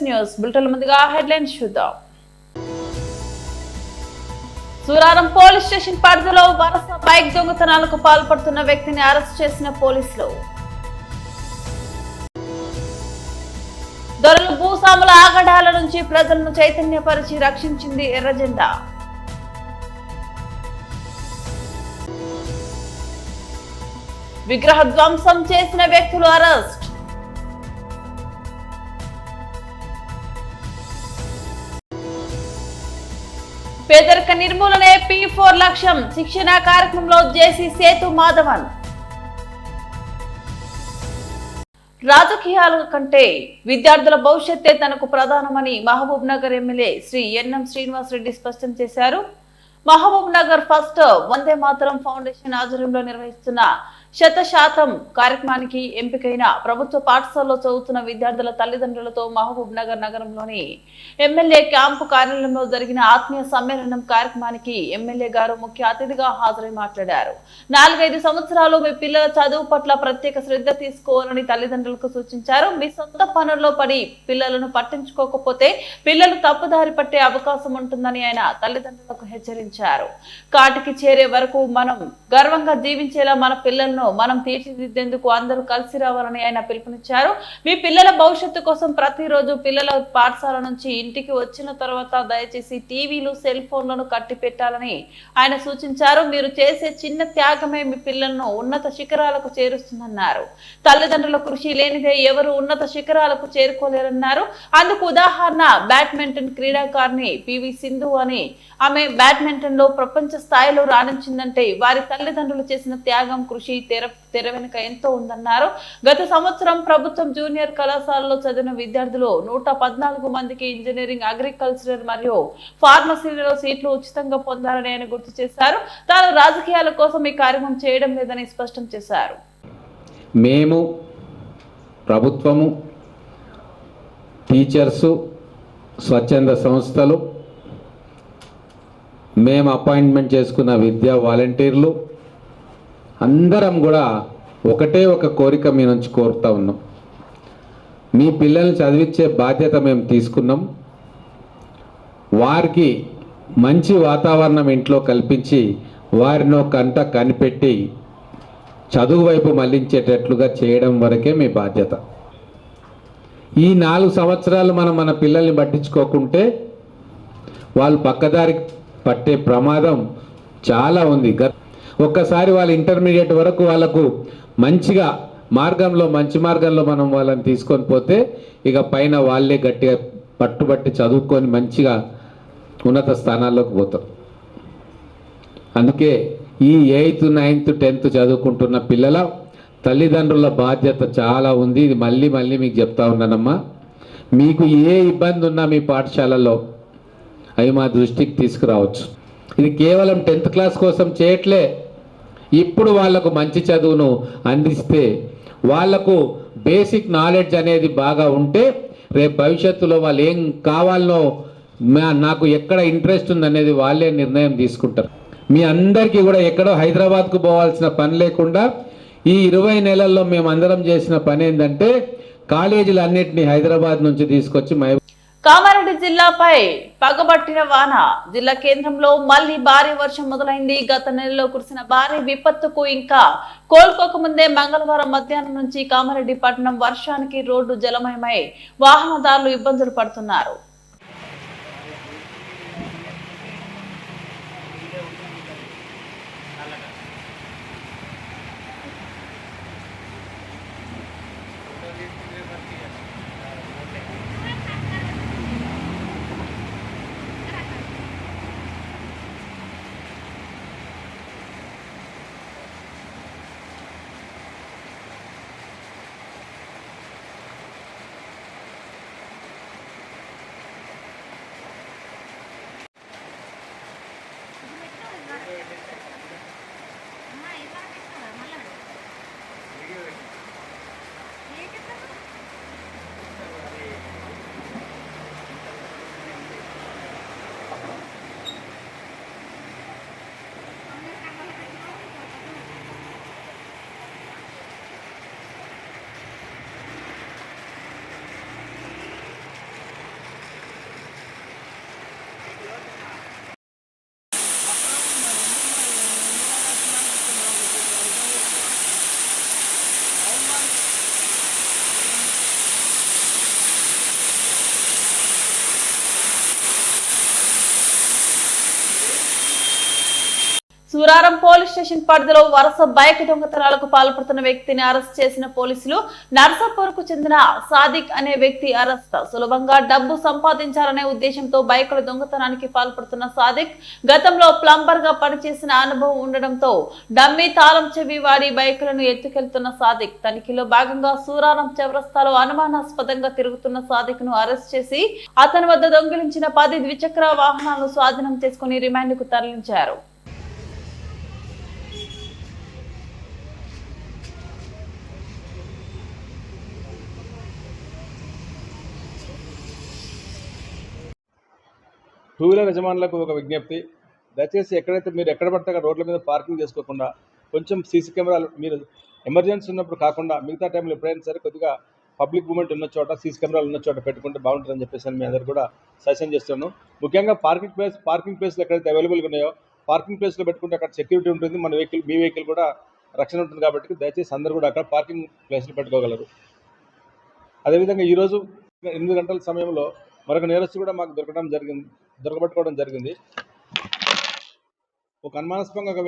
News bulletin ముందుగా headlines చూద్దాం. Suraram police station పరిధిలో వరుస బైక్ దొంగతనాలకు పాల్పడుతున్న వ్యక్తిని అరెస్ట్ చేసిన పోలీసులు. దొరలు భూస్వాముల ఆగడాల నుంచి ప్రజలను చైతన్యపరిచి రక్షించింది ఎర్రజెండా. విగ్రహ ధ్వంసం చేసిన వ్యక్తులు అరెస్ట్. పేదరిక నిర్మూలనే P4 లక్ష్యం శిక్షణ కార్యక్రమంలో జేసీ సేతు మాధవన్. రాజకీయాల కంటే విద్యార్థుల భవిష్యత్తే తనకు ప్రధానమని మహబూబ్ నగర్ ఎమ్మెల్యే శ్రీ ఎన్ఎం శ్రీనివాస్ రెడ్డి స్పష్టం చేశారు. మహబూబ్ నగర్ ఫస్ట్ వందే మాతరం ఫౌండేషన్ ఆధ్వర్యంలో నిర్వహిస్తున్న 100% కార్యక్రమానికి ఎంపికైన ప్రభుత్వ పాఠశాలలో చదువుతున్న విద్యార్థుల తల్లిదండ్రులతో మహబూబ్ నగర్ నగరంలోని ఎమ్మెల్యే క్యాంపు కార్యాలయంలో జరిగిన ఆత్మీయ సమ్మేళనం కార్యక్రమానికి ఎమ్మెల్యే గారు ముఖ్య అతిథిగా హాజరై మాట్లాడారు. 4-5 సంవత్సరాలు మీ పిల్లల చదువు పట్ల ప్రత్యేక శ్రద్ధ తీసుకోవాలని తల్లిదండ్రులకు సూచించారు. మీ సొంత పనుల్లో పడి పిల్లలను పట్టించుకోకపోతే పిల్లలు తప్పుదారి పట్టే అవకాశం ఉంటుందని ఆయన తల్లిదండ్రులకు హెచ్చరించారు. కాటికి చేరే వరకు మనం గర్వంగా జీవించేలా మన పిల్లలను మనం తీర్చిదిద్దేందుకు అందరూ కలిసి రావాలని ఆయన పిలుపునిచ్చారు. మీ పిల్లల భవిష్యత్తు కోసం ప్రతిరోజు పిల్లల పాఠశాల నుంచి ఇంటికి వచ్చిన తర్వాత దయచేసి టీవీలు సెల్ ఫోన్లను కట్టి పెట్టాలని ఆయన సూచించారు. మీరు చేసే చిన్న త్యాగమే మీ పిల్లలను ఉన్నత శిఖరాలకు చేరుస్తుందన్నారు. తల్లిదండ్రుల కృషి లేనిదే ఎవరు ఉన్నత శిఖరాలకు చేరుకోలేరన్నారు. అందుకు ఉదాహరణ బ్యాడ్మింటన్ క్రీడాకారిణి పివి సింధు అని. ఆమె బ్యాడ్మింటన్ లో ప్రపంచ స్థాయిలో రాణించిందంటే వారి తల్లిదండ్రులు చేసిన త్యాగం కృషి తెర వెనుక ఎంతో ఉందన్నారు. గత సంవత్సరం ప్రభుత్వం జూనియర్ కళాశాలలో చదివిన విద్యార్థులు 114 మందికి ఇంజనీరింగ్, అగ్రికల్చర్ మరియు ఫార్మసీలలో సీట్లు ఉచితంగా పొందారని ఆయన గుర్తు చేశారు. తాను రాజకీయాల కోసం ఈ కార్యక్రమం చేయడం లేదని స్పష్టం చేశారు. మేము ప్రభుత్వము, టీచర్సు, స్వచ్ఛంద సంస్థలు, మేము అపాయింట్మెంట్ చేసుకున్న విద్యా వాలంటీర్లు అందరం కూడా ఒకటే ఒక కోరిక మీ నుంచి కోరుతా ఉన్నాం. మీ పిల్లల్ని చదివించే బాధ్యత మేము తీసుకున్నాం. వారికి మంచి వాతావరణం ఇంట్లో కల్పించి వారిని ఒక కంట కనిపెట్టి చదువు వైపు మళ్లించేటట్లుగా చేయడం వరకే మీ బాధ్యత. ఈ 4 సంవత్సరాలు మనం మన పిల్లల్ని పట్టించుకోకుంటే వాళ్ళు పక్కదారి పట్టే ప్రమాదం చాలా ఉంది. ఒక్కసారి వాళ్ళ ఇంటర్మీడియట్ వరకు వాళ్ళకు మంచిగా మంచి మార్గంలో మనం వాళ్ళని తీసుకొని పోతే ఇక పైన వాళ్ళే గట్టిగా పట్టుబట్టి చదువుకొని మంచిగా ఉన్నత స్థానాల్లోకి పోతారు. అందుకే ఈ 8th, 9th, 10th చదువుకుంటున్న పిల్లల తల్లిదండ్రుల బాధ్యత చాలా ఉంది. ఇది మళ్ళీ మీకు చెప్తా ఉన్నానమ్మా. మీకు ఏ ఇబ్బంది ఉన్నా మీ పాఠశాలలో అవి మా దృష్టికి తీసుకురావచ్చు. ఇది కేవలం 10th క్లాస్ కోసం చేయట్లే. ఇప్పుడు వాళ్లకు మంచి చదువును అందిస్తే వాళ్లకు బేసిక్ నాలెడ్జ్ అనేది బాగా ఉంటే రేపు భవిష్యత్తులో వాళ్ళు ఏం కావాలనో నాకు ఎక్కడ ఇంట్రెస్ట్ ఉందనేది వాళ్ళే నిర్ణయం తీసుకుంటారు. మీ అందరికీ కూడా ఎక్కడో హైదరాబాద్కు పోవాల్సిన పని లేకుండా ఈ 20 నెలల్లో మేము అందరం చేసిన పని ఏంటంటే కాలేజీలు అన్నిటినీ హైదరాబాద్ నుంచి తీసుకొచ్చి కామారెడ్డి జిల్లాపై పగబట్టిన వాన. జిల్లా కేంద్రంలో మళ్లీ భారీ వర్షం మొదలైంది. గత నెలలో కురిసిన భారీ విపత్తుకు ఇంకా కోలుకోకముందే మంగళవారం మధ్యాహ్నం నుంచి కామారెడ్డి పట్టణం వర్షానికి రోడ్డు జలమయమై వాహనదారులు ఇబ్బందులు పడుతున్నారు. సూరారం పోలీస్ స్టేషన్ పరిధిలో వరుస బైక్ దొంగతనాలకు పాల్పడుతున్న వ్యక్తిని అరెస్ట్ చేసిన పోలీసులు నర్సాపూర్ కు చెందిన సాదిక్ అనే వ్యక్తి అరెస్ట్. సులభంగా డబ్బు సంపాదించాలనే ఉద్దేశంతో బైకుల దొంగతనానికి పాల్పడుతున్న సాదిక్ గతంలో ప్లంబర్ గా పనిచేసిన అనుభవం ఉండడంతో డమ్మీ తాళం చెవి వాడి బైకులను ఎత్తుకెళ్తున్న సాదిక్ తనిఖీలో భాగంగా సూరారం చౌరస్తాలో అనుమానాస్పదంగా తిరుగుతున్న సాదిక్ ను అరెస్ట్ చేసి అతని వద్ద దొంగిలించిన 10 ద్విచక్ర వాహనాలను స్వాధీనం చేసుకుని రిమాండ్ కు తరలించారు. టూ వీలర్ యజమానులకు ఒక విజ్ఞప్తి, దయచేసి ఎక్కడైతే మీరు ఎక్కడ పడితే అక్కడ రోడ్ల మీద పార్కింగ్ చేసుకోకుండా కొంచెం సీసీ కెమెరాలు మీరు ఎమర్జెన్సీ ఉన్నప్పుడు కాకుండా మిగతా టైంలో ఎప్పుడైనా సరే కొద్దిగా పబ్లిక్ మూమెంట్ ఉన్న చోట సీసీ కెమెరాలు ఉన్న చోట పెట్టుకుంటే బాగుంటుందని చెప్పేసి మీ అందరు కూడా సజెషన్ చేస్తున్నాను. ముఖ్యంగా పార్కింగ్ ప్లేస్లు ఎక్కడైతే అవైలబుల్గా ఉన్నాయో పార్కింగ్ ప్లేస్లో పెట్టుకుంటే అక్కడ సెక్యూరిటీ ఉంటుంది, మన వెహికల్ మీ వెహికల్ కూడా రక్షణ ఉంటుంది. కాబట్టి దయచేసి అందరూ కూడా అక్కడ పార్కింగ్ ప్లేస్లు పెట్టుకోగలరు. అదేవిధంగా ఈరోజు 8 గంటల సమయంలో మరొక నేరస్తు కూడా మాకు దొరకబట్టుకోవడం జరిగింది. ఒక అనుమానాస్పదంగా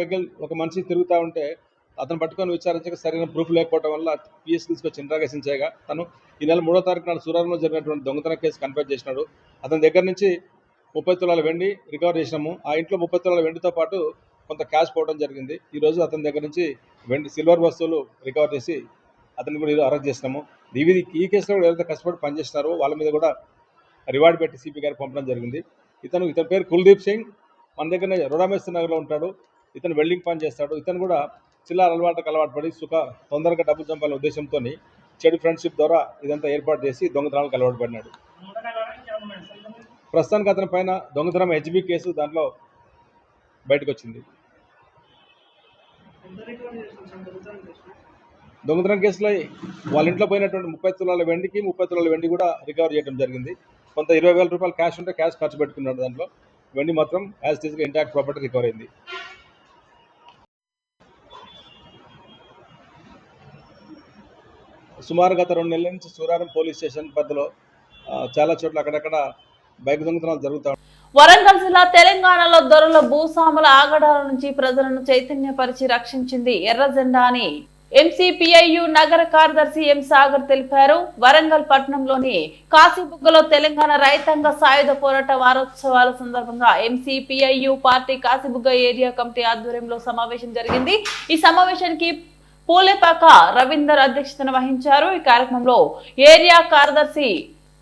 ఒక మనిషి తిరుగుతూ ఉంటే అతను పట్టుకొని విచారించక సరైన ప్రూఫ్ లేకపోవడం వల్ల పిఎస్ తీసుకొచ్చి ఇంట్రాగేషన్ చేయగా తను ఈ నెల 3వ తారీఖు నాడు సూరారంలో జరిగినటువంటి దొంగతన కేసు కన్ఫర్మ్ చేసినాడు. అతని దగ్గర నుంచి 30 తులాల వెండి రికవర్ చేసినాము. ఆ ఇంట్లో 30 తులాల వెండితో పాటు కొంత క్యాష్ పోవడం జరిగింది. ఈరోజు అతని దగ్గర నుంచి సిల్వర్ వస్తువులు రికవర్ చేసి అతన్ని కూడా అరెస్ట్ చేసినాము. ఈ కేసులో కూడా ఎవరైతే కష్టపడి పనిచేస్తున్నారో వాళ్ళ మీద కూడా రివార్డ్ పెట్టి సిపి గారికి పంపడం జరిగింది. ఇతని పేరు కుల్దీప్ సింగ్, మన దగ్గర రోడామేశ్వర్ నగర్లో ఉంటాడు. ఇతను వెల్డింగ్ పని చేస్తాడు. ఇతను కూడా చిల్లర అలవాటు పడి తొందరగా డబ్బులు చంపాలనే ఉద్దేశంతో చెడు ఫ్రెండ్షిప్ ద్వారా ఇదంతా ఏర్పాటు చేసి దొంగతనాలకు అలవాటు పడినాడు. ప్రస్తుతానికి అతని పైన దొంగతనం హెచ్బి కేసు దాంట్లో బయటకు వచ్చింది. దొంగతనం కేసులో వాళ్ళ ఇంట్లో పోయినటువంటి 30 తులాల వెండికి 30 తులాల వెండి కూడా రికవర్ చేయడం జరిగింది. కొంత 20,000 రూపాయలు క్యాష్ ఉంటే క్యాష్ ఖర్చు పెట్టుకున్నాడు. దాంట్లో వెండి మాత్రం యాజ్ ఇట్ ఈస్గా ఇంటాక్ట్ ప్రాపర్టీ రికవర్ అయింది. సుమారు గత 2 నెలల నుంచి సూరారం పోలీస్ స్టేషన్ పరిధిలో చాలా చోట్ల అక్కడక్కడ బైక్ దొంగతనాలు జరుగుతాయి. వరంగల్ జిల్లా తెలంగాణలో దొరల భూస్వాముల ఆగడాల నుంచి ప్రజలను చైతన్యపరిచి రక్షించింది ఎర్ర జెండా అని ఎంసీపీఐయు నగర కార్యదర్శి ఎం సాగర్ తెలిపారు. వరంగల్ పట్టణంలోని కాశీబుగ్గలో తెలంగాణ రైతాంగ సాయుధ పోరాట వారోత్సవాల సందర్భంగా MCPIU party Kashibugga area committee ఆధ్వర్యంలో సమావేశం జరిగింది. ఈ సమావేశానికి పూలేపాక రవీందర్ అధ్యక్షతన వహించారు. ఈ కార్యక్రమంలో ఏరియా కార్యదర్శి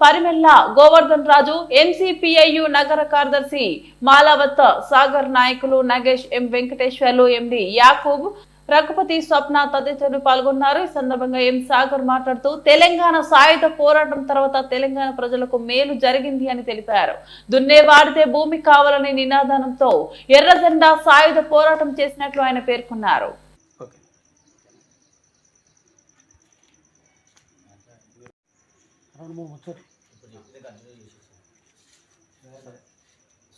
పరిమెల్ల గోవర్ధన్ రాజు, ఎంసీపీఐయు నగర కార్యదర్శి మాలావత్ సాగర్, నాయకులు నగేష్, ఎం వెంకటేశ్వర్లు, ఎండి యాకూబ్, రఘుపతి, స్వప్న తదితరులు పాల్గొన్నారు. ఈ సందర్భంగా ఎం సాగర్ మాట్లాడుతూ తెలంగాణ సాయుధ పోరాటం తర్వాత తెలంగాణ ప్రజలకు మేలు జరిగింది అని తెలిపారు. దున్నే వాడితే భూమి కావాలనే నినాదంతో ఎర్ర జెండా సాయుధ పోరాటం చేసినట్లు ఆయన పేర్కొన్నారు.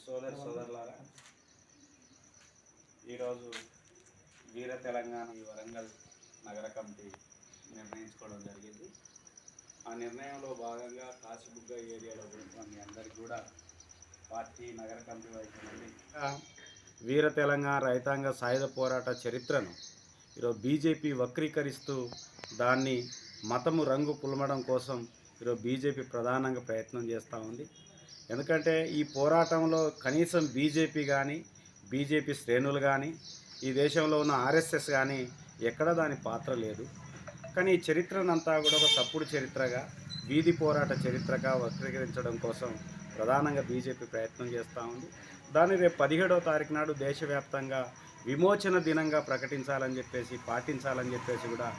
సోదరులారా, ఈరోజు వీర తెలంగాణ వరంగల్ నగర కమిటీ నిర్ణయించుకోవడం జరిగింది. ఆ నిర్ణయంలో భాగంగా కాశీబుగ్గ ఏరియాలో మీ అందరికీ కూడా పార్టీ నగర కమిటీ వైపు నుండి వీర తెలంగాణ రైతాంగ సాయుధ పోరాట చరిత్రను ఈరోజు బీజేపీ వక్రీకరిస్తూ దాన్ని మతము రంగు పులమడం కోసం ఈరోజు బీజేపీ ప్రధానంగా ప్రయత్నం చేస్తూ ఉంది. ఎందుకంటే ఈ పోరాటంలో కనీసం బీజేపీ కానీ బీజేపీ శ్రేణులు కానీ ఈ దేశంలో ఉన్న ఆర్ఎస్ఎస్ కానీ ఎక్కడ దాని పాత్ర లేదు. కానీ ఈ చరిత్రనంతా కూడా ఒక తప్పుడు చరిత్రగా, వీధి పోరాట చరిత్రగా వక్రీకరించడం కోసం ప్రధానంగా బీజేపీ ప్రయత్నం చేస్తూ ఉంది. దాన్ని రేపు 17వ తారీఖు నాడు దేశవ్యాప్తంగా విమోచన దినంగా ప్రకటించాలని చెప్పేసి, పాటించాలని చెప్పేసి కూడా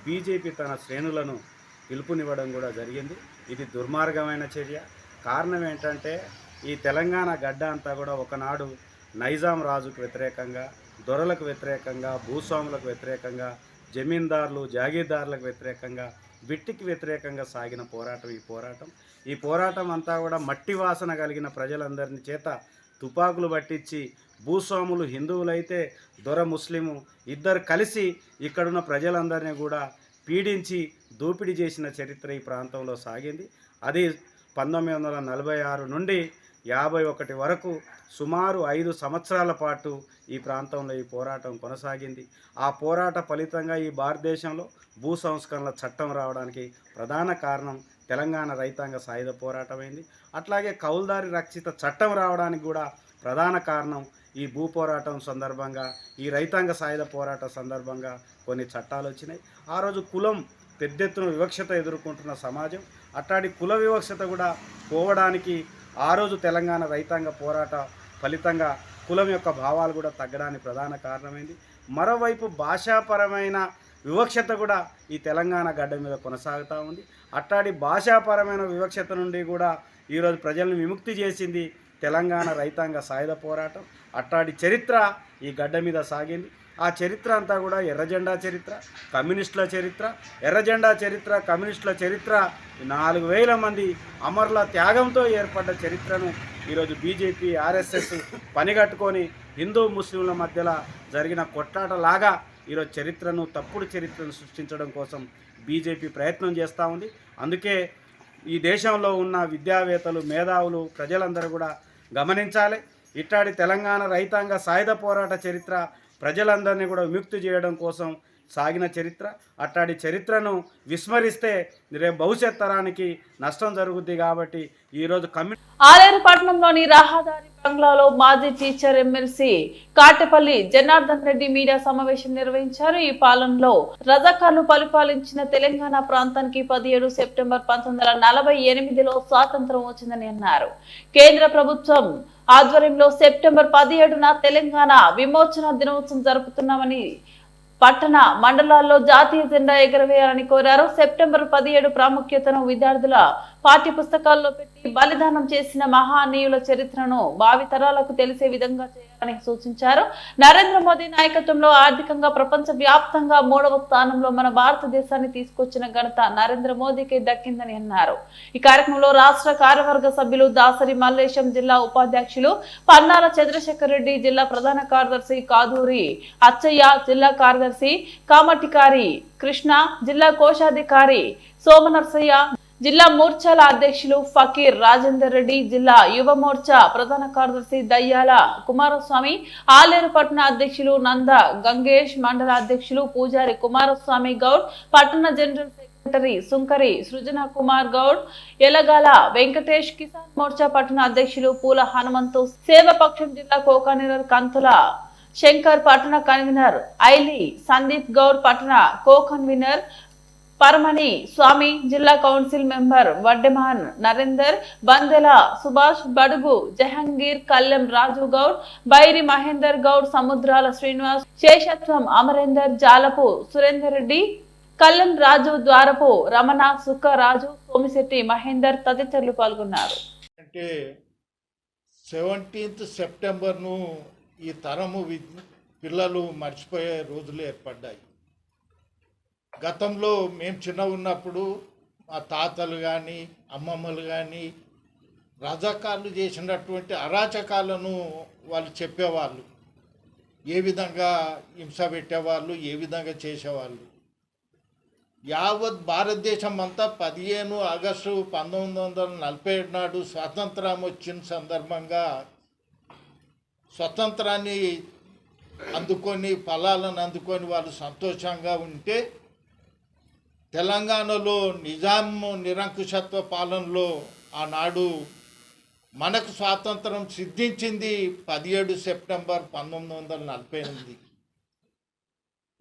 బీజేపీ తన శ్రేణులను పిలుపునివ్వడం కూడా జరిగింది. ఇది దుర్మార్గమైన చర్య. కారణం ఏంటంటే ఈ తెలంగాణ గడ్డ అంతా కూడా ఒకనాడు నైజాం రాజుకు వ్యతిరేకంగా, దొరలకు వ్యతిరేకంగా, భూస్వాములకు వ్యతిరేకంగా, జమీందారులు జాగీర్దారులకు వ్యతిరేకంగా, విట్టికి వ్యతిరేకంగా సాగిన పోరాటం ఈ పోరాటం అంతా కూడా మట్టి వాసన కలిగిన ప్రజలందరినీ చేత తుపాకులు పట్టించి, భూస్వాములు హిందువులైతే దొర ముస్లిము ఇద్దరు కలిసి ఇక్కడున్న ప్రజలందరినీ కూడా పీడించి దోపిడీ చేసిన చరిత్ర ఈ ప్రాంతంలో సాగింది. అది 1946 నుండి 51 వరకు సుమారు 5 సంవత్సరాల పాటు ఈ ప్రాంతంలో ఈ పోరాటం కొనసాగింది. ఆ పోరాట ఫలితంగా ఈ భారతదేశంలో భూ సంస్కరణల చట్టం రావడానికి ప్రధాన కారణం తెలంగాణ రైతాంగ సాయుధ పోరాటమైంది. అట్లాగే కౌలుదారి రక్షిత చట్టం రావడానికి కూడా ప్రధాన కారణం ఈ భూ పోరాటం సందర్భంగా, ఈ రైతాంగ సాయుధ పోరాట సందర్భంగా కొన్ని చట్టాలు వచ్చినాయి. ఆ రోజు కులం పెద్ద ఎత్తున వివక్షత ఎదుర్కొంటున్న సమాజం, అట్లాంటి కుల వివక్షత కూడా పోవడానికి ఆ రోజు తెలంగాణ రైతాంగ పోరాట ఫలితంగా కులం యొక్క భావాలు కూడా తగ్గడానికి ప్రధాన కారణమైంది. మరోవైపు భాషాపరమైన వివక్షత కూడా ఈ తెలంగాణ గడ్డ మీద కొనసాగుతూ ఉంది. అట్లాంటి భాషాపరమైన వివక్షత నుండి కూడా ఈరోజు ప్రజలను విముక్తి చేసింది తెలంగాణ రైతాంగ సాయుధ పోరాటం. అట్లాంటి చరిత్ర ఈ గడ్డ మీద సాగింది. ఆ చరిత్ర అంతా కూడా ఎర్రజెండా చరిత్ర, కమ్యూనిస్టుల చరిత్ర, ఎర్రజెండా చరిత్ర, కమ్యూనిస్టుల చరిత్ర, 4000 మంది అమరుల త్యాగంతో ఏర్పడ్డ చరిత్రను ఈరోజు బీజేపీ, ఆర్ఎస్ఎస్ పనిగట్టుకొని హిందూ ముస్లింల మధ్యలో జరిగిన కొట్లాటలాగా ఈరోజు చరిత్రను, తప్పుడు చరిత్రను సృష్టించడం కోసం బీజేపీ ప్రయత్నం చేస్తూ ఉంది. అందుకే ఈ దేశంలో ఉన్న విద్యావేత్తలు, మేధావులు, ప్రజలందరూ కూడా గమనించాలి. ఇట్లాంటి తెలంగాణ రైతాంగ సాయుధ పోరాట చరిత్ర ప్రజలందరినీ కూడా విముక్తి చేయడం కోసం సాగిన చరిత్ర. అట్లాంటి చరిత్రను విస్మరిస్తే రేపు భవిష్యత్ తరానికి నష్టం జరుగుద్ది. కాబట్టి ఈరోజు ఆలేరు పట్టణంలోని రహదారి బంగ్లాలో మాజీ teacher MLC Katepalli Janardhan Reddy media సమావేశం నిర్వహించారు. ఈ పాలనలో రజాకార్లు పరిపాలించిన తెలంగాణ ప్రాంతానికి 17 సెప్టెంబర్ 1948లో స్వాతంత్రం వచ్చిందని అన్నారు. కేంద్ర ప్రభుత్వం ఆధ్వర్యంలో సెప్టెంబర్ 17న తెలంగాణ విమోచన దినోత్సవం జరుపుతున్నామని, పట్టణ మండలాల్లో జాతీయ జెండా ఎగరవేయాలని కోరారు. సెప్టెంబర్ 17 ప్రాముఖ్యతను విద్యార్థుల పాఠ్య పుస్తకాల్లో పెట్టి బలిదానం చేసిన మహానీయుల చరిత్రను భావితరాలకు తెలిసే విధంగా చేయాలని సూచించారు. నరేంద్ర మోదీ నాయకత్వంలో ఆర్థికంగా ప్రపంచ వ్యాప్తంగా 3వ స్థానంలో మన భారతదేశాన్ని తీసుకొచ్చిన ఘనత నరేంద్ర మోదీకి దక్కిందని అన్నారు. ఈ కార్యక్రమంలో రాష్ట్ర కార్యవర్గ సభ్యులు దాసరి మల్లేశం, జిల్లా ఉపాధ్యక్షులు పన్నాల చంద్రశేఖర్ రెడ్డి, జిల్లా ప్రధాన కార్యదర్శి కాదూరి అచ్చయ్య, జిల్లా కార్యదర్శి కామటికారి కృష్ణ, జిల్లా కోశాధికారి సోమనర్సయ్య, జిల్లా మోర్చాల అధ్యక్షులు ఫకీర్ రాజేందర్ రెడ్డి, జిల్లా యువ మోర్చా ప్రధాన కార్యదర్శి దయ్యాల కుమారస్వామి, ఆలేరు పట్టణ అధ్యక్షులు నంద గంగేష్, మండల అధ్యక్షులు పూజారి కుమారస్వామి గౌడ్, పట్టణ జనరల్ సెక్రటరీ సుంకరి సృజన కుమార్ గౌడ్, ఎలగాల వెంకటేష్, కిసాన్ మోర్చా పట్టణ అధ్యక్షులు పూల హనుమంతు, సేవపక్షం జిల్లా కోకనీరర్ కంతుల శంకర్, పట్టణ కన్వీనర్ ఐలి సందీప్ గౌడ్, పట్టణ కో కన్వీనర్ పరమణి స్వామి, జిల్లా కౌన్సిల్ మెంబర్ వడ్డెమాన్ నరేందర్, బందెల సుభాష్, బడుగు జహంగీర్, కల్లెం రాజు గౌడ్, బైరి మహేందర్ గౌడ్, సముద్రాల శ్రీనివాస్, శేషత్వం అమరేందర్, జాలపు సురేందర్ రెడ్డి, కల్లెం రాజు, ద్వారపు రమణ, సుక్కరాజు, సోమిశెట్టి మహేందర్ తదితరులు పాల్గొన్నారు. అంటే 17th సెప్టెంబర్ను ఈ తరము పిల్లలు మర్చిపోయే రోజులు ఏర్పడ్డాయి. గతంలో మేము చిన్న ఉన్నప్పుడు మా తాతలు కానీ అమ్మమ్మలు కానీ రజాకార్లు చేసినటువంటి అరాచకాలను వాళ్ళు చెప్పేవాళ్ళు. ఏ విధంగా హింస పెట్టేవాళ్ళు, ఏ విధంగా చేసేవాళ్ళు. యావత్ భారతదేశం అంతా 15 ఆగస్టు 1947 నాడు స్వాతంత్రం వచ్చిన సందర్భంగా స్వతంత్రాన్ని అందుకొని, ఫలాలను అందుకొని వాళ్ళు సంతోషంగా ఉంటే, తెలంగాణలో నిజాం నిరంకుశత్వ పాలనలో ఆనాడు మనకు స్వాతంత్రం సిద్ధించింది 17 సెప్టెంబర్ 1948.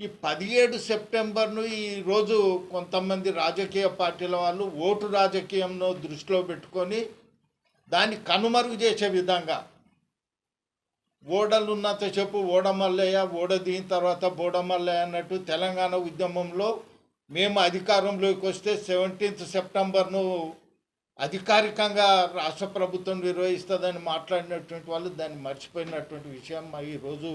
ఈ 17 సెప్టెంబర్ను ఈరోజు కొంతమంది రాజకీయ పార్టీల వాళ్ళు ఓటు రాజకీయంను దృష్టిలో పెట్టుకొని దాన్ని కనుమరుగు చేసే విధంగా, ఓడలు ఉన్నంతసేపు ఓడమల్లయ్య, ఓడ దిగిన తర్వాత బోడమల్లయ్య అన్నట్టు తెలంగాణ ఉద్యమంలో మేము అధికారంలోకి వస్తే 17th సెప్టెంబర్ను అధికారికంగా రాష్ట్ర ప్రభుత్వం నిర్వహిస్తుందని మాట్లాడినటువంటి వాళ్ళు దాన్ని మర్చిపోయినటువంటి విషయం ఈరోజు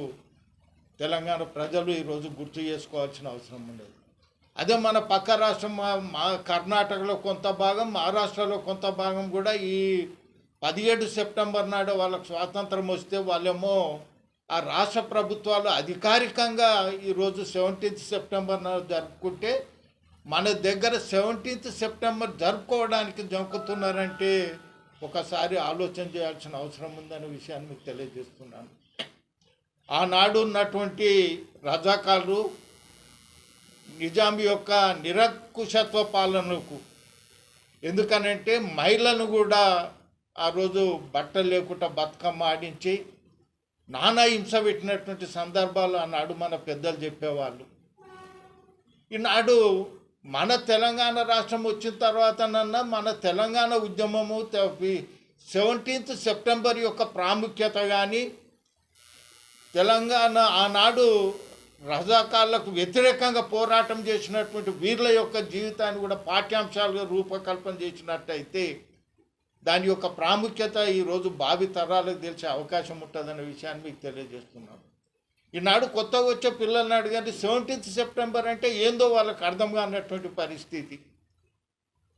తెలంగాణ ప్రజలు ఈరోజు గుర్తు చేసుకోవాల్సిన అవసరం ఉండేది. అదే మన పక్క రాష్ట్రం మా కర్ణాటకలో కొంత భాగం, మహారాష్ట్రలో కొంత భాగం కూడా ఈ 17 సెప్టెంబర్ నాడు వాళ్ళకు స్వాతంత్రం వస్తే వాళ్ళేమో ఆ రాష్ట్ర ప్రభుత్వాలు అధికారికంగా ఈరోజు 17th సెప్టెంబర్ నాడు జరుపుకుంటే మన దగ్గర 17th సెప్టెంబర్ జరుపుకోవడానికి జంకుతున్నారంటే ఒకసారి ఆలోచన చేయాల్సిన అవసరం ఉందనే విషయాన్ని మీకు తెలియజేస్తున్నాను. ఆనాడు ఉన్నటువంటి రజాకారులు నిజాం యొక్క నిరంకుశత్వ పాలనకు, ఎందుకనంటే మహిళలను కూడా ఆ రోజు బట్టలు లేకుండా బతుకమ్మ ఆడించి నానా హింస పెట్టినటువంటి సందర్భాలు ఆనాడు మన పెద్దలు చెప్పేవాళ్ళు. ఈనాడు మన తెలంగాణ రాష్ట్రం వచ్చిన తర్వాతనన్నా మన తెలంగాణ ఉద్యమము 17th సెప్టెంబర్ యొక్క ప్రాముఖ్యత కానీ, తెలంగాణ ఆనాడు రజాకార్లకు వ్యతిరేకంగా పోరాటం చేసినటువంటి వీరుల యొక్క జీవితాన్ని కూడా పాఠ్యాంశాలుగా రూపకల్పన చేసినట్టయితే దాని యొక్క ప్రాముఖ్యత ఈరోజు భావి తరాలకు తెలిసే అవకాశం ఉంటుందనే విషయాన్ని మీకు తెలియజేస్తున్నాను. ఈనాడు కొత్తగా వచ్చే పిల్లల్ని అడిగండి 17th సెప్టెంబర్ అంటే ఏందో వాళ్ళకి అర్థం కానటువంటి పరిస్థితి.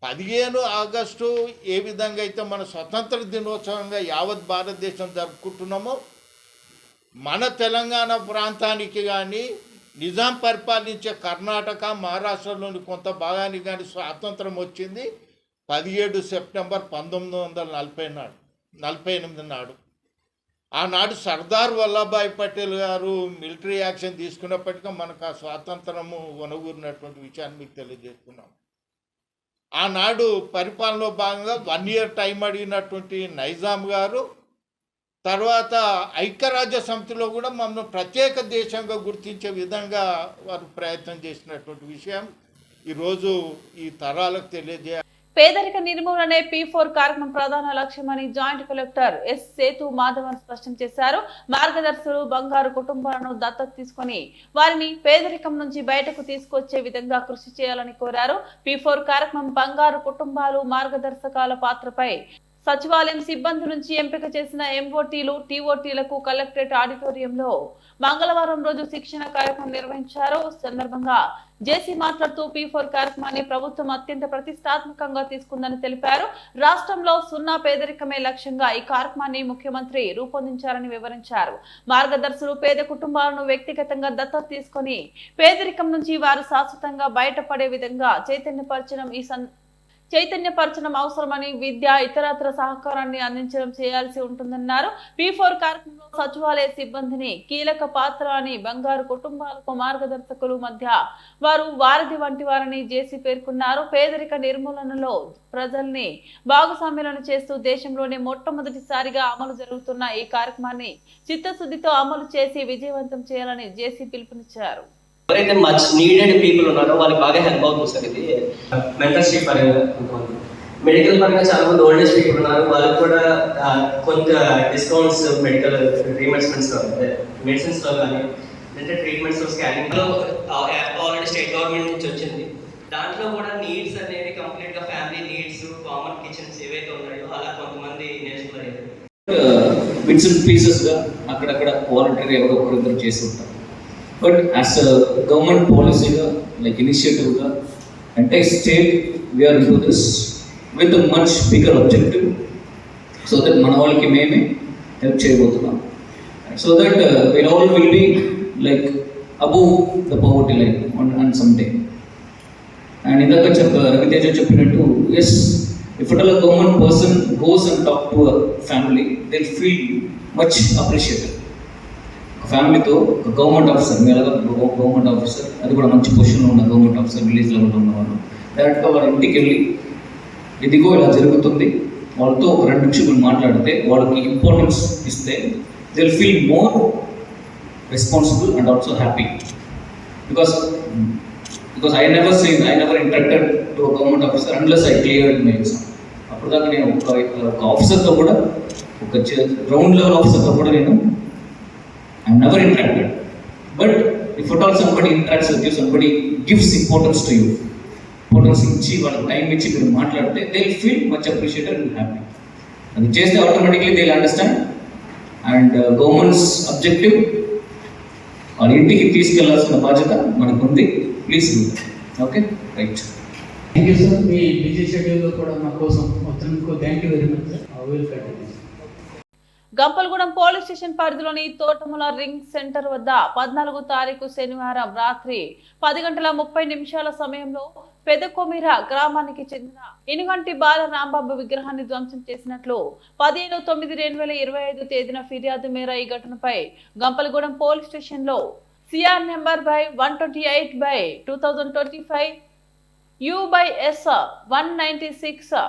15 ఆగస్టు ఏ విధంగా అయితే మన స్వతంత్ర దినోత్సవంగా యావత్ భారతదేశం జరుపుకుంటున్నామో, మన తెలంగాణ ప్రాంతానికి కానీ నిజాం పరిపాలించే కర్ణాటక, మహారాష్ట్రలోని కొంత భాగానికి కానీ స్వాతంత్రం వచ్చింది 17 సెప్టెంబర్ 1948 నాడు. ఆనాడు సర్దార్ వల్లభాయ్ పటేల్ గారు మిలిటరీ యాక్షన్ తీసుకున్నప్పటికీ మనకు ఆ స్వాతంత్రము వనగూరినటువంటి విషయాన్ని మీకు తెలియజేస్తున్నాం. ఆనాడు పరిపాలనలో భాగంగా 1 year టైం అడిగినటువంటి నైజాం గారు తర్వాత ఐక్యరాజ్య సమితిలో కూడా మమ్మల్ని ప్రత్యేక దేశంగా గుర్తించే విధంగా వారు ప్రయత్నం చేసినటువంటి విషయం ఈరోజు ఈ తరాలకు తెలియజేయాలి. పేదరిక నిర్మూలనే P4 కార్యక్రమం ప్రధాన లక్ష్యమని జాయింట్ కలెక్టర్ ఎస్ సేతు మాధవన్ స్పష్టం చేశారు. మార్గదర్శులు బంగారు కుటుంబాలను దత్తత తీసుకొని వారిని పేదరికం నుంచి బయటకు తీసుకొచ్చే విధంగా కృషి చేయాలని కోరారు. P4 కార్యక్రమం బంగారు కుటుంబాలు మార్గదర్శకాల పాత్రపై సచివాలయం సిబ్బంది నుంచి ఎంపిక చేసిన MOTలు, TOTలకు కలెక్టరేట్ ఆడిటోరియంలో మంగళవారం రోజు శిక్షణ కార్యక్రమం నిర్వహించారు. సందర్భంగా జేసీ మాట్లాడుతూ P4 కార్యక్రమాన్ని ప్రభుత్వం అత్యంత ప్రతిష్టాత్మకంగా తీసుకుందని తెలిపారు. రాష్ట్రంలో సున్నా పేదరికమే లక్ష్యంగా ఈ కార్యక్రమాన్ని ముఖ్యమంత్రి రూపొందించారని వివరించారు. మార్గదర్శులు పేద కుటుంబాలను వ్యక్తిగతంగా దత్తత తీసుకొని పేదరికం నుంచి వారు శాశ్వతంగా బయటపడే విధంగా చైతన్యపరచడం అవసరమని, విద్య ఇతరత్ర సహకారాన్ని అందించడం చేయాల్సి ఉంటుందన్నారు. P4 కార్యక్రమంలో సచివాలయ సిబ్బందిని కీలక పాత్ర అని, బంగారు కుటుంబాలకు మార్గదర్శకులు మధ్య వారు వారధి వంటి వారని జేసీ పేర్కొన్నారు. పేదరిక నిర్మూలనలో ప్రజల్ని భాగస్వామ్యాలను చేస్తూ దేశంలోనే మొట్టమొదటిసారిగా అమలు జరుగుతున్న ఈ కార్యక్రమాన్ని చిత్తశుద్ధితో అమలు చేసి విజయవంతం చేయాలని జేసీ పిలుపునిచ్చారు. ఎవరైతే మచ్ నీడెడ్ పీపుల్ ఉన్నారో వాళ్ళకి బాగా హెల్ప్ అవుతుంది సార్. ఇది మెంటర్షిప్ పరంగా మెడికల్ పరంగా చాలా మంది ఓల్డ్ ఏజ్ పీపుల్ ఉన్నారు, వాళ్ళకి కూడా కొంత డిస్కౌంట్స్ మెడికల్ రీమెన్స్మెంట్స్లో మెడిసిన్స్లో కానీ అంటే ట్రీట్మెంట్స్లో స్కానింగ్లో ఆల్రెడీ స్టేట్ గవర్నమెంట్ నుంచి వచ్చింది. దాంట్లో కూడా నీడ్స్ అనేది కంప్లీట్గా ఫ్యామిలీ నీడ్స్, కామన్ కిచెన్స్ ఏవైతే ఉన్నాయో అలా కొంతమంది నేర్చుకోలేదు. బిట్స్ అండ్ పీసెస్గా అక్కడక్కడ వాలంటీర్ ఎవరో ఒకరిద్దరు చేసి ఉంటారు. But as a government policy, like initiative, entire state we are into this with a much bigger objective, so that manavalki meme help cheyabothunam, so that we all will be like above the poverty line on some day. And indaka Raviteja cheppinattu, yes, if at all a government person goes and talk to a family, they'll feel much appreciated. ఫ్యామిలీతో ఒక government officer, మీరు government officer, అది కూడా మంచి పొజిషన్లో ఉన్న government officer, village లెవెల్లో ఉన్నవాళ్ళు డైరెక్ట్గా వాళ్ళ ఇంటికి వెళ్ళి ఇదిగో ఇలా జరుగుతుంది వాళ్ళతో ఒక 2 నిమిషాలు మాట్లాడితే, వాళ్ళకి ఇంపార్టెన్స్ ఇస్తే they will feel more responsible and also happy. Because I never interacted to government officer unless I cleared my exam. అప్పుడు దాకా నేను ఒక ఆఫీసర్తో కూడా, ఒక గ్రౌండ్ లెవెల్ ఆఫీసర్తో కూడా నేను I'm never interacted. But if at all somebody interacts with you, somebody gives importance to you, importance ఇచ్చి వాళ్ళకి టైం ఇచ్చి మీరు మాట్లాడితే, they will feel much appreciated and happy. అది చేస్తే automatically they will understand. And government's objective వాళ్ళ ఇంటికి తీసుకెళ్లాల్సిన బాధ్యత మనకు ఉంది. Please do that. Okay, right. Thank you sir. మీ బిజీ షెడ్యూల్లో కూడా మా కోసం వచ్చినందుకు thank you very much sir. Will continue. Gampalagudem police station పరిధిలోని తోటముల రింగ్ సెంటర్ వద్ద 14వ తారీఖు శనివారం రాత్రి 10:30 సమయంలో పెదకొమిర గ్రామానికి చెందిన ఇనుగంటి బాల రాంబాబు విగ్రహాన్ని ధ్వంసం చేసినట్లు 15/9/2025 తేదీన ఫిర్యాదు మేర ఈ ఘటనపై గంపలగూడెం పోలీస్ స్టేషన్ లో CR number by 128/2025 U/S 196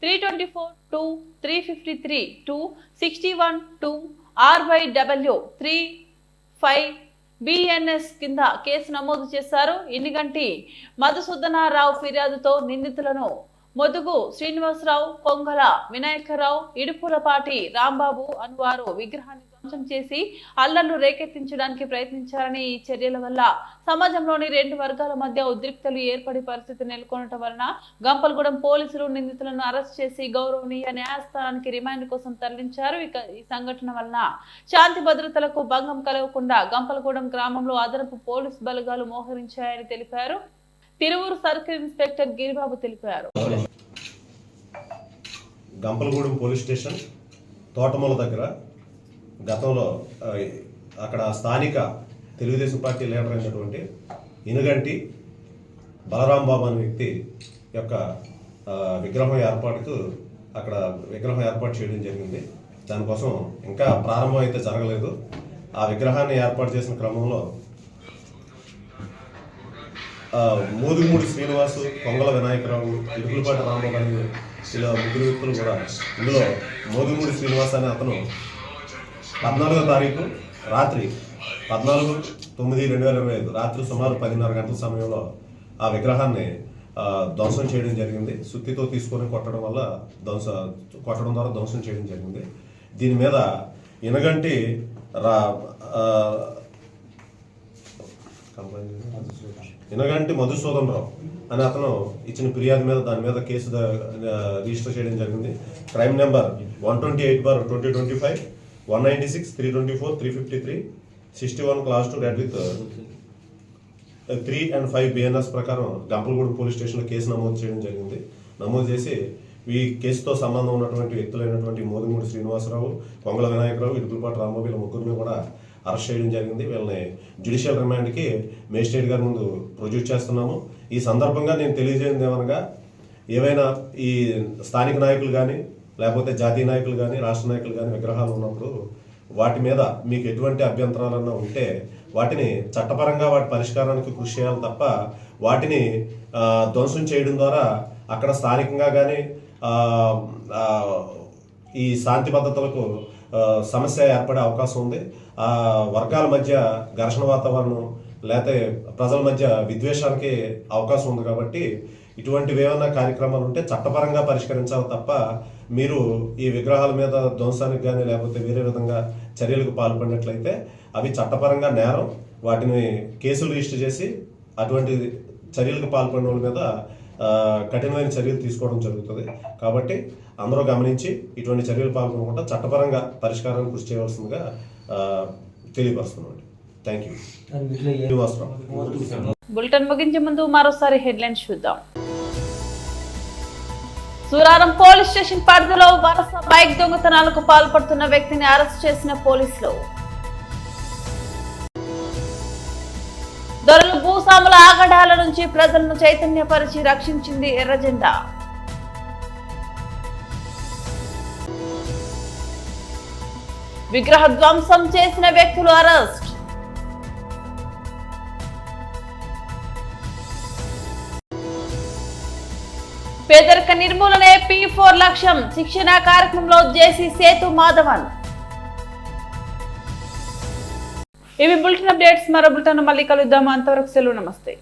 324 353 261 R/W 35 BNS కింద కేసు నమోదు చేశారు. ఇన్నిగంటి మధుసూదనారావు ఫిర్యాదుతో నిందితులను మొదుగు శ్రీనివాసరావు, కొంగల వినాయకరావు, ఇడుపులపాటి రాంబాబు అనువారు విగ్రహాన్ని ధ్వంసం చేసి అల్లర్లు రేకెత్తించడానికి ప్రయత్నించారని ఈ చర్యల వల్ల సమాజంలోని రెండు వర్గాల మధ్య ఉద్రిక్తలు ఏర్పడి పరిస్థితి నెలకొనటం వలన గంపలగూడెం పోలీసులు నిందితులను అరెస్ట్ చేసి గౌరవనీయ న్యాయస్థానానికి రిమాండ్ కోసం తరలించారు. ఈ సంఘటన వలన శాంతి భద్రతలకు భంగం కలగకుండా గంపలగూడెం గ్రామంలో అదనపు పోలీసు బలగాలు మోహరించాయని తెలిపారు. తిరువూరు సర్కిల్ ఇన్స్పెక్టర్ గిరిబాబు తెలిపారు. గంపలగూడెం పోలీస్ స్టేషన్ తోటమూల దగ్గర గతంలో అక్కడ స్థానిక తెలుగుదేశం పార్టీ లీడర్ అయినటువంటి ఇనుగంటి బలరాంబాబు అనే వ్యక్తి యొక్క విగ్రహం ఏర్పాటు చేయడం జరిగింది. దానికోసం ఇంకా ప్రారంభం అయితే జరగలేదు. ఆ విగ్రహాన్ని ఏర్పాటు చేసిన క్రమంలో మోదుగుమూడి శ్రీనివాసు, కొంగల వినాయకరావు, ఇడుపులపాటి రాంబాబు అనే ఇలా ముగ్గురు వ్యక్తులు కూడా ఇందులో మోదుగుమూడి శ్రీనివాస్ అనే అతను 14వ తారీఖు రాత్రి 14/9/2025 రాత్రి సుమారు 10:30 గంటల సమయంలో ఆ విగ్రహాన్ని ధ్వంసం చేయడం జరిగింది. సుత్తితో తీసుకొని కొట్టడం ద్వారా ధ్వంసం చేయడం జరిగింది. దీని మీద ఇనగంటి మధుసూదనరావు అని అతను ఇచ్చిన ఫిర్యాదు మీద దాని మీద కేసు రిజిస్టర్ చేయడం జరిగింది. Crime number 128/2025 196 324 353 61 Class 2 red with 3 and 5 BNS ప్రకారం గంపలగూడెం పోలీస్ స్టేషన్లో కేసు నమోదు చేయడం జరిగింది. నమోదు చేసి ఈ కేసుతో సంబంధం ఉన్నటువంటి వ్యక్తులైనటువంటి మోదుగుమూడి శ్రీనివాసరావు, కొంగల వినాయకరావు, ఇడుపులపాటి రాంబాబు వీళ్ళ ముగ్గురిని కూడా అరెస్ట్ చేయడం జరిగింది. వీళ్ళని జ్యుడిషియల్ రిమాండ్కి మేజిస్ట్రేట్ గారి ముందు ప్రొడ్యూస్ చేస్తున్నాము. ఈ సందర్భంగా నేను తెలియజేయండి ఏమనగా, ఏవైనా ఈ స్థానిక నాయకులు కానీ లేకపోతే జాతీయ నాయకులు కానీ రాష్ట్ర నాయకులు కానీ విగ్రహాలు ఉన్నప్పుడు వాటి మీద మీకు ఎటువంటి అభ్యంతరాలన్నా ఉంటే వాటిని చట్టపరంగా వాటి పరిష్కారానికి కృషి చేయాలి తప్ప వాటిని ధ్వంసం చేయడం ద్వారా అక్కడ స్థానికంగా కానీ ఈ శాంతి భద్రతలకు సమస్య ఏర్పడే అవకాశం ఉంది. ఆ వర్గాల మధ్య ఘర్షణ వాతావరణం లేకపోతే ప్రజల మధ్య విద్వేషానికి అవకాశం ఉంది. కాబట్టి ఇటువంటివి ఏమైనా కార్యక్రమాలు ఉంటే చట్టపరంగా పరిష్కరించాలి తప్ప మీరు ఈ విగ్రహాల మీద ధ్వంసానికి కానీ లేకపోతే వేరే విధంగా చర్యలకు పాల్పడినట్లయితే అవి చట్టపరంగా నేరం. వాటిని కేసులు రిజిస్టర్ చేసి అటువంటి చర్యలకు పాల్పడిన వాళ్ళ మీద కఠినమైన చర్యలు తీసుకోవడం జరుగుతుంది. కాబట్టి అందరూ గమనించి ఇటువంటి చర్యలు పాల్గొనకుండా చట్టపరంగా పరిష్కారానికి కృషి చేయవలసిందిగా తెలియపరుస్తున్నాం. Thank you. బులెటిన్ ముగించే ముందు మరోసారి హెడ్లైన్స్ చూద్దాం. సూరారం పోలీస్ స్టేషన్ పరిధిలో వరుస బైక్ దొంగతనాలకు పాల్పడుతున్న వ్యక్తిని అరెస్ట్ చేసిన పోలీసులు. దొరలు భూస్వాముల ఆగడాల నుంచి ప్రజలను చైతన్యపరిచి రక్షించింది ఎర్రజెండా. విగ్రహ ధ్వంసం చేసిన వ్యక్తులు అరెస్ట్. పేదరిక నిర్మూలనే P4 లక్ష్యం. శిక్షణ కార్యక్రమంలో జేసీ సేతు మాధవన్. ఇవి బులెటిన్ అప్డేట్స్. మరో బులెటిన్ మళ్ళీ కలుద్దాం. అంతవరకు సెలవు. నమస్తే.